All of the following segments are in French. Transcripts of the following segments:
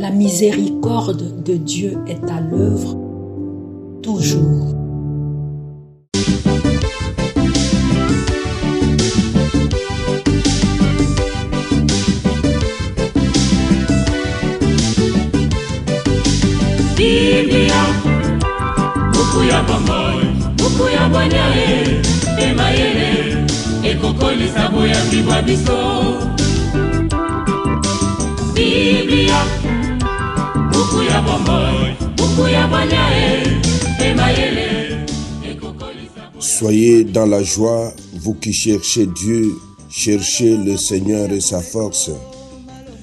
La miséricorde de Dieu est à l'œuvre toujours. Biblia, buku ya bomboy, buku ya banyae, emayele, ekokolisa boya mbibwa biso. Biblia, buku ya bomboy, buku ya banyae, emayele, ekokolisa boya. Soyez dans la joie, vous qui cherchez Dieu, cherchez le Seigneur et sa force.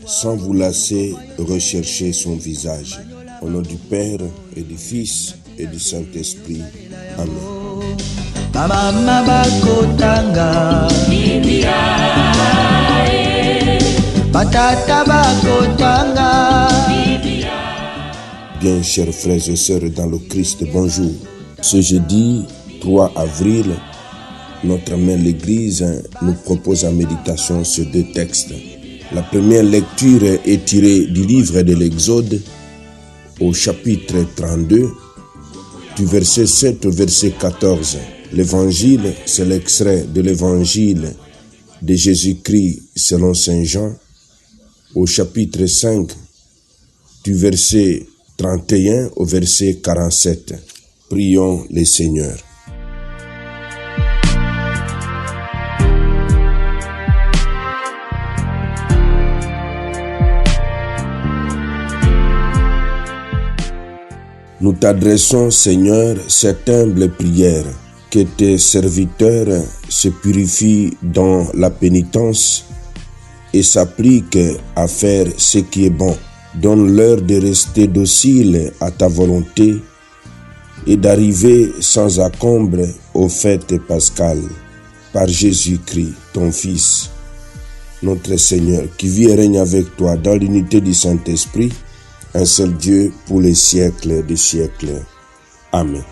Sans vous lasser, recherchez son visage. Au nom du Père et du Fils et du Saint-Esprit. Amen. Mama bakotanga Biblia, batata bakotanga Biblia. Bien, chers frères et sœurs dans le Christ, bonjour. Ce jeudi 3 avril, notre mère l'Église nous propose en méditation ces deux textes. La première lecture est tirée du livre de l'Exode, au chapitre 32, du verset 7 au verset 14. L'évangile, c'est l'extrait de l'évangile de Jésus-Christ selon Saint Jean, au chapitre 5, du verset 31 au verset 47. Prions le Seigneur. Nous t'adressons, Seigneur, cette humble prière, que tes serviteurs se purifient dans la pénitence et s'appliquent à faire ce qui est bon. Donne-leur de rester dociles à ta volonté et d'arriver sans encombre aux fêtes pascales. Par Jésus-Christ, ton Fils, notre Seigneur, qui vit et règne avec toi dans l'unité du Saint-Esprit, un seul Dieu pour les siècles des siècles. Amen.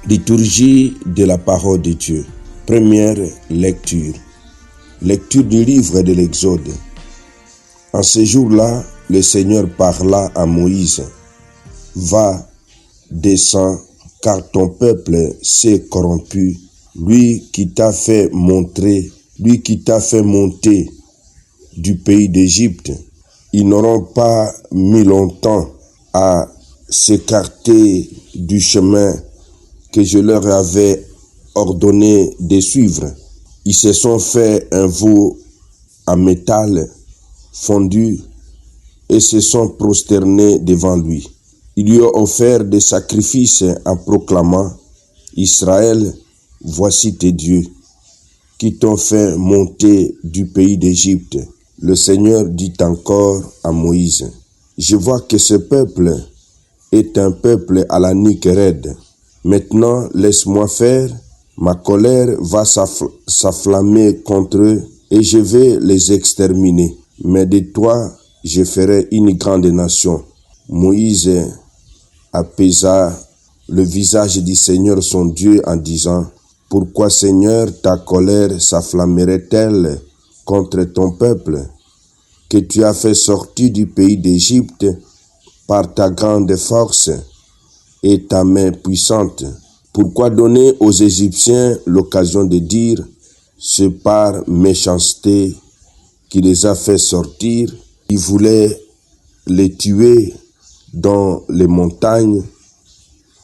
Liturgie de la parole de Dieu. Première lecture. Lecture du livre de l'Exode. En ce jour-là, le Seigneur parla à Moïse. Va, descends, car ton peuple s'est corrompu, lui qui t'a fait monter du pays d'Égypte. Ils n'auront pas mis longtemps à s'écarter du chemin que je leur avais ordonné de suivre. Ils se sont fait un veau en métal fondu et se sont prosternés devant lui. Ils lui ont offert des sacrifices en proclamant « Israël, voici tes dieux, qui t'ont fait monter du pays d'Égypte. » Le Seigneur dit encore à Moïse « Je vois que ce peuple est un peuple à la nuque raide. Maintenant, laisse-moi faire, ma colère va s'afflammer contre eux et je vais les exterminer. Mais de toi, je ferai une grande nation. » Moïse apaisa le visage du Seigneur son Dieu en disant « Pourquoi, Seigneur, ta colère s'afflammerait-elle contre ton peuple, que tu as fait sortir du pays d'Égypte par ta grande force et ta main puissante? Pourquoi donner aux Égyptiens l'occasion de dire « C'est par méchanceté qui les a fait sortir, ils voulaient les tuer dans les montagnes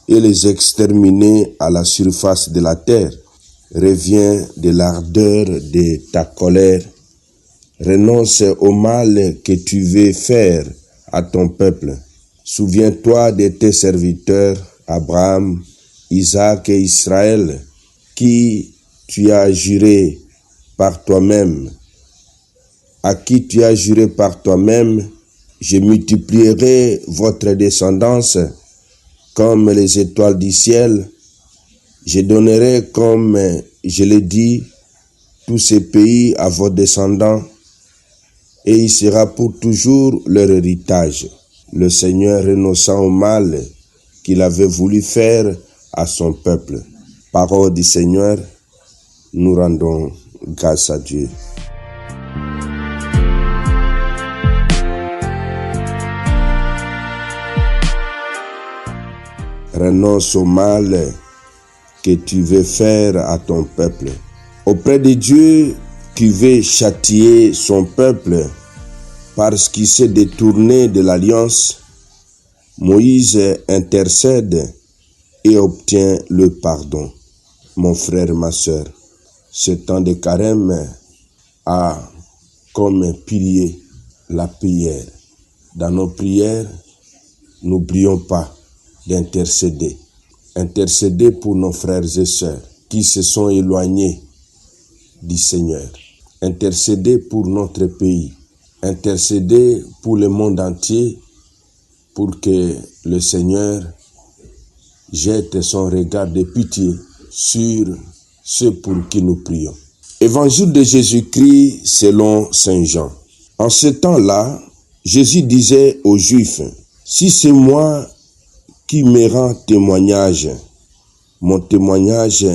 et les exterminer à la surface de la terre. Reviens de l'ardeur de ta colère. Renonce au mal que tu veux faire à ton peuple. Souviens-toi de tes serviteurs, Abraham, Isaac et Israël, qui tu as juré par toi-même, à qui tu as juré par toi-même, je multiplierai votre descendance comme les étoiles du ciel. Je donnerai, comme je l'ai dit, tous ces pays à vos descendants, et il sera pour toujours leur héritage. Le Seigneur, renonçant au mal qu'il avait voulu faire à son peuple. Parole du Seigneur, nous rendons grâce à Dieu. Renonce au mal que tu veux faire à ton peuple. Auprès de Dieu qui veut châtier son peuple parce qu'il s'est détourné de l'alliance, Moïse intercède et obtient le pardon. Mon frère, ma sœur, ce temps de carême a comme pilier la prière. Dans nos prières, n'oublions pas d'intercéder. Intercéder pour nos frères et sœurs qui se sont éloignés du Seigneur. Intercéder pour notre pays. Intercéder pour le monde entier pour que le Seigneur jette son regard de pitié sur ceux pour qui nous prions. Évangile de Jésus-Christ selon Saint Jean. En ce temps-là, Jésus disait aux Juifs, « Si c'est moi qui me rend témoignage, mon témoignage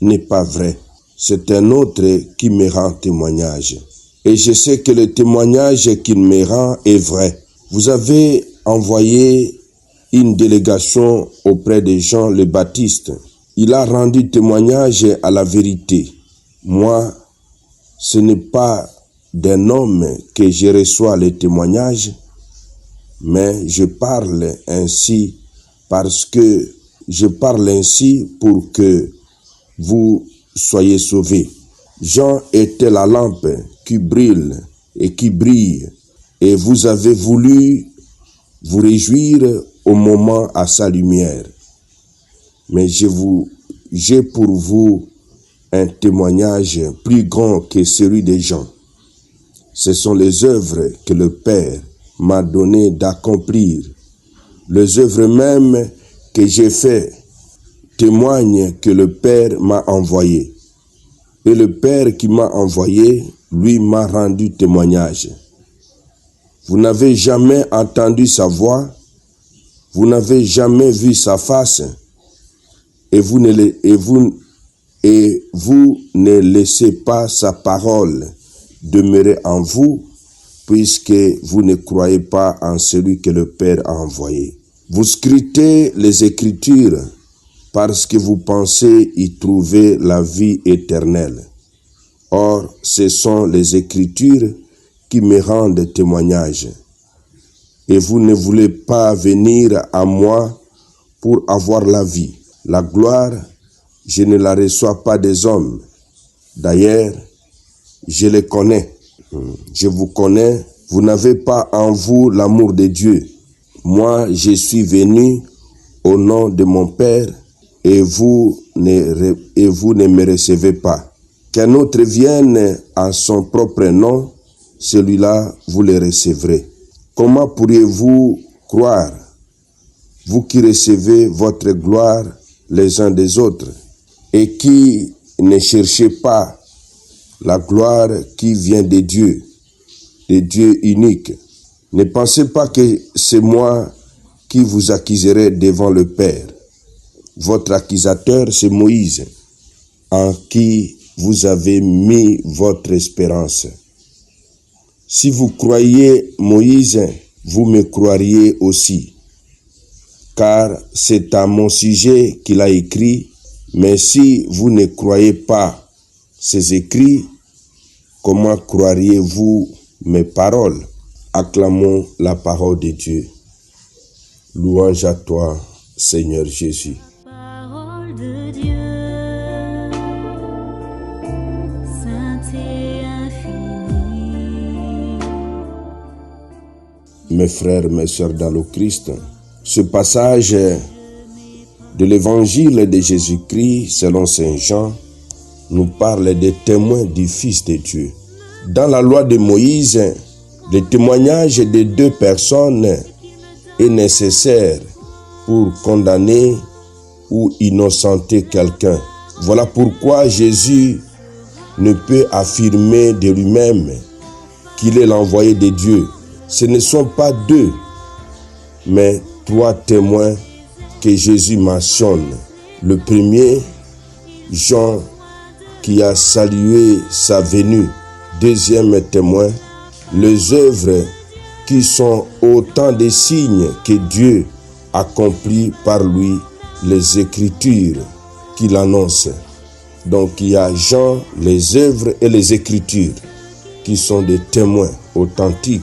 n'est pas vrai. C'est un autre qui me rend témoignage. Et je sais que le témoignage qu'il me rend est vrai. Vous avez envoyé une délégation auprès de Jean le Baptiste. Il a rendu témoignage à la vérité. Moi, ce n'est pas d'un homme que je reçois le témoignage, mais je parle ainsi parce que je parle ainsi pour que vous soyez sauvés. Jean était la lampe qui brille, et vous avez voulu vous réjouir au moment à sa lumière. Mais j'ai pour vous un témoignage plus grand que celui de Jean. Ce sont les œuvres que le Père m'a donné d'accomplir. Les œuvres même que j'ai fait témoignent que le Père m'a envoyé. Et le Père qui m'a envoyé, lui m'a rendu témoignage. Vous n'avez jamais entendu sa voix, vous n'avez jamais vu sa face, et vous ne laissez pas sa parole demeurer en vous, puisque vous ne croyez pas en celui que le Père a envoyé. Vous scrutez les Écritures parce que vous pensez y trouver la vie éternelle. Or, ce sont les Écritures qui me rendent témoignage. Et vous ne voulez pas venir à moi pour avoir la vie. La gloire, je ne la reçois pas des hommes. D'ailleurs, je les connais. Je vous connais. Vous n'avez pas en vous l'amour de Dieu. Moi, je suis venu au nom de mon Père et vous ne me recevez pas. Qu'un autre vienne en son propre nom, celui-là, vous le recevrez. Comment pourriez-vous croire, vous qui recevez votre gloire les uns des autres, et qui ne cherchez pas la gloire qui vient de Dieu unique? Ne pensez pas que c'est moi qui vous accuserai devant le Père. Votre accusateur, c'est Moïse, en qui vous avez mis votre espérance. Si vous croyez Moïse, vous me croiriez aussi, car c'est à mon sujet qu'il a écrit. Mais si vous ne croyez pas ces écrits, comment croiriez-vous mes paroles? Acclamons la parole de Dieu. Louange à toi, Seigneur Jésus. Parole de Dieu, sainte et infinie. Mes frères, mes sœurs dans le Christ, ce passage de l'évangile de Jésus-Christ selon Saint Jean nous parle des témoins du Fils de Dieu. Dans la loi de Moïse, le témoignage de deux personnes est nécessaire pour condamner ou innocenter quelqu'un. Voilà pourquoi Jésus ne peut affirmer de lui-même qu'il est l'envoyé de Dieu. Ce ne sont pas deux, mais trois témoins que Jésus mentionne Le premier, Jean, qui a salué sa venue. Deuxième témoin, les œuvres qui sont autant de signes que Dieu accomplit par lui, les Écritures qu'il annonce. Donc il y a Jean, les œuvres et les Écritures qui sont des témoins authentiques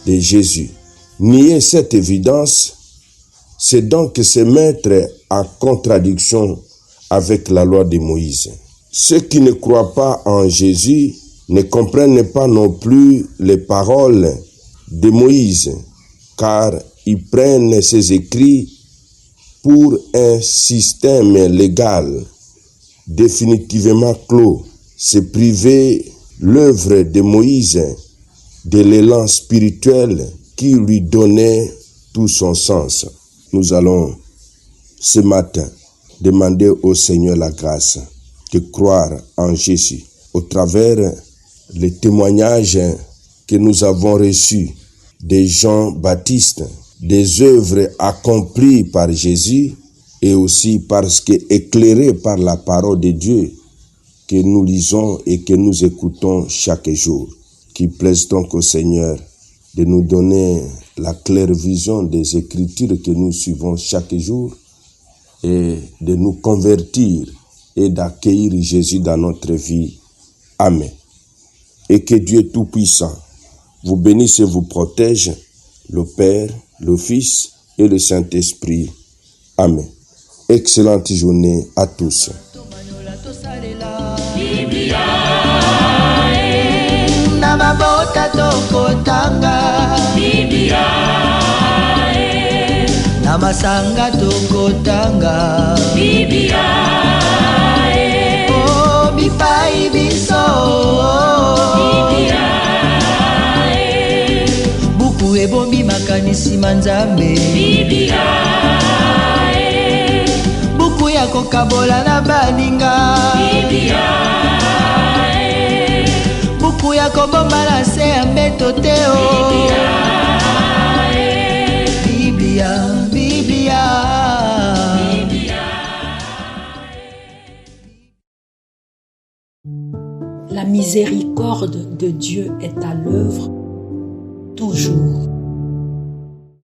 de Jésus. Nier cette évidence, c'est donc se mettre en contradiction avec la loi de Moïse. Ceux qui ne croient pas en Jésus ne comprennent pas non plus les paroles de Moïse, car ils prennent ses écrits pour un système légal définitivement clos. C'est priver l'œuvre de Moïse de l'élan spirituel qui lui donnait tout son sens. Nous allons ce matin demander au Seigneur la grâce de croire en Jésus au travers les témoignages que nous avons reçus de Jean-Baptiste, des œuvres accomplies par Jésus et aussi parce que éclairées par la parole de Dieu que nous lisons et que nous écoutons chaque jour. Qu'il plaise donc au Seigneur de nous donner la claire vision des Écritures que nous suivons chaque jour et de nous convertir et d'accueillir Jésus dans notre vie. Amen. Et que Dieu Tout-Puissant vous bénisse et vous protège, le Père, le Fils et le Saint-Esprit. Amen. Excellente journée à tous. Na mabota tokotanga Biblia, na masanga tokotanga Biblia, oh bipai biso Biblia, buku ebombi makanisi manzambe Biblia, buku ya kokabola na baninga Biblia, buku ya kobomba na se ya mbeto te o Biblia, Biblia. La miséricorde de Dieu est à l'œuvre toujours.